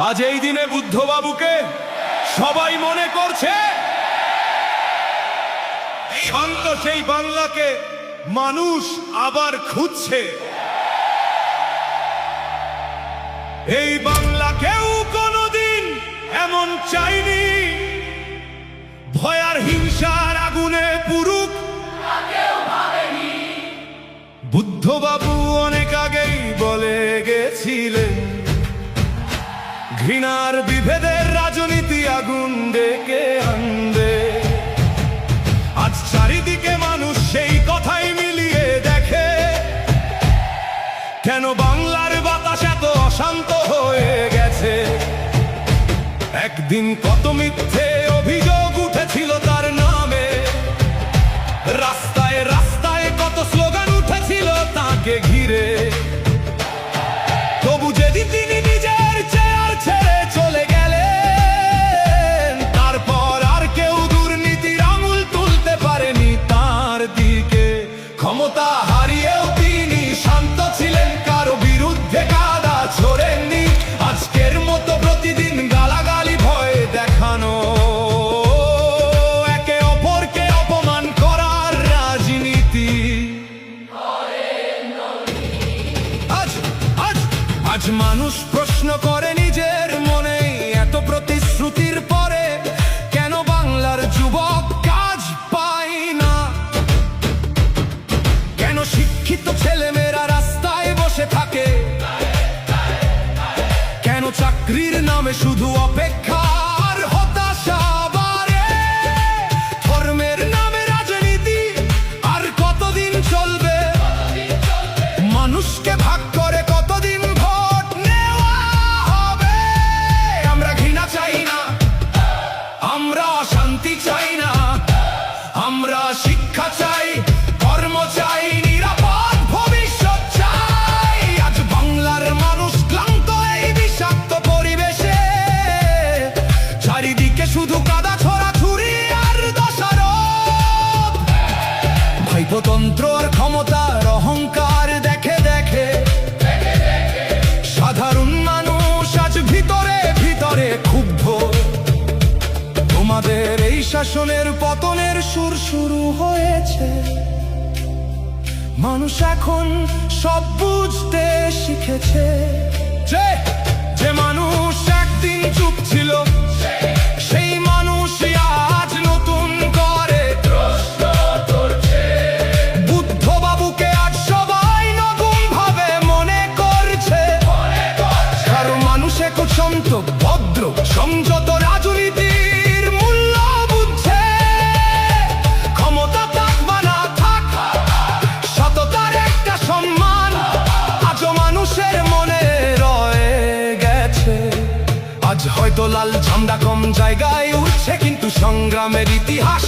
আজ এই দিনে বুদ্ধবাবুকে সবাই মনে করছে। শান্ত সেই বাংলাকে মানুষ আবার খুঁজছে। এই বাংলা কেউ কোনোদিন এমন চাইনি, ভয়ার হিংসার আগুনে পুরুক। বুদ্ধবাবু অনেক আগেই বলে গেছিলেন, ঘৃণার বিভেদের রাজনীতি আগুন ডেকে আনবে। আজ চারিদিকে মানুষ সেই কথাই মিলিয়ে দেখে, কেন বাংলার বাতাস এত অশান্ত হয়ে গেছে। একদিন কত মিথ্যে অভিযোগ উঠেছিল তার নামে, রাস্তায় রাস্তায় কত স্লোগান উঠেছিল তাকে ঘিরে। তবু যেদিন তিনি নিজের চেয়ার ছেড়ে চলে গেলেন, তারপর আর কেউ দুর্নীতির আঙুল তুলতে পারেনি তার দিকে। ক্ষমতা হারিয়েও তিনি শান্ত ছিলেন, কারো বিরুদ্ধে কাদা ছোড়েননি। আজকের মতো প্রতিদিন গালাগালি ভয় দেখানো, একে অপরকে অপমান করার রাজনীতি। আজ মানুষ প্রশ্ন করে নিজের মনে, এত প্রতিশ্রুতির পরে কেন বাংলার যুবক কাজ পায় না? কেন শিক্ষিত ছেলেমেয়েরা রাস্তায় বসে থাকে? কেন চাকরির নামে শুধু অপেক্ষার হতাশা বাড়ে? ধর্মের নামে রাজনীতি আর কতদিন চলবে? মানুষকে ভাগ করে কতদিন ভোট নেওয়া হবে? আমরা ঘৃণা চাই না, আমরা শান্তি চাই না, আমরা শিক্ষা চাই, কর্ম চাই, নিরাপদ ভবিষ্যৎ চাই। আজ বাংলার মানুষ ক্লান্ত এই বিষাক্ত পরিবেশে, চারিদিকে শুধু কাদা ছড়াছুড়ি আর দোষারোপ। ভাইপোতন্ত্র আর ক্ষমতার অহংকার দেখে দেখে সাধারণ মানুষ আজ ভিতরে ভিতরে ক্ষুব্ধ। তোমাদের এই শাসনের পতনের সুর শুরু হয়েছে। মানুষ এখন সব বুঝতে শিখেছে। যে মানুষ একদিন চুপ ছিল, সেই মানুষই আজ নতুন করে প্রশ্ন করছে। বুদ্ধবাবুকে আজ সবাই নতুন ভাবে মনে করছে। কারণ মানুষ এখন শান্ত, ভদ্র, সংযত রাজনীতির মূল্য বুঝছে। ক্ষমতা থাক বা না থাক, সততার একটা সম্মান আজও মানুষের মনে রয়ে গেছে। আজ হয়তো লাল ঝান্ডা কম জায়গায় উঠছে, কিন্তু সংগ্রামের ইতিহাস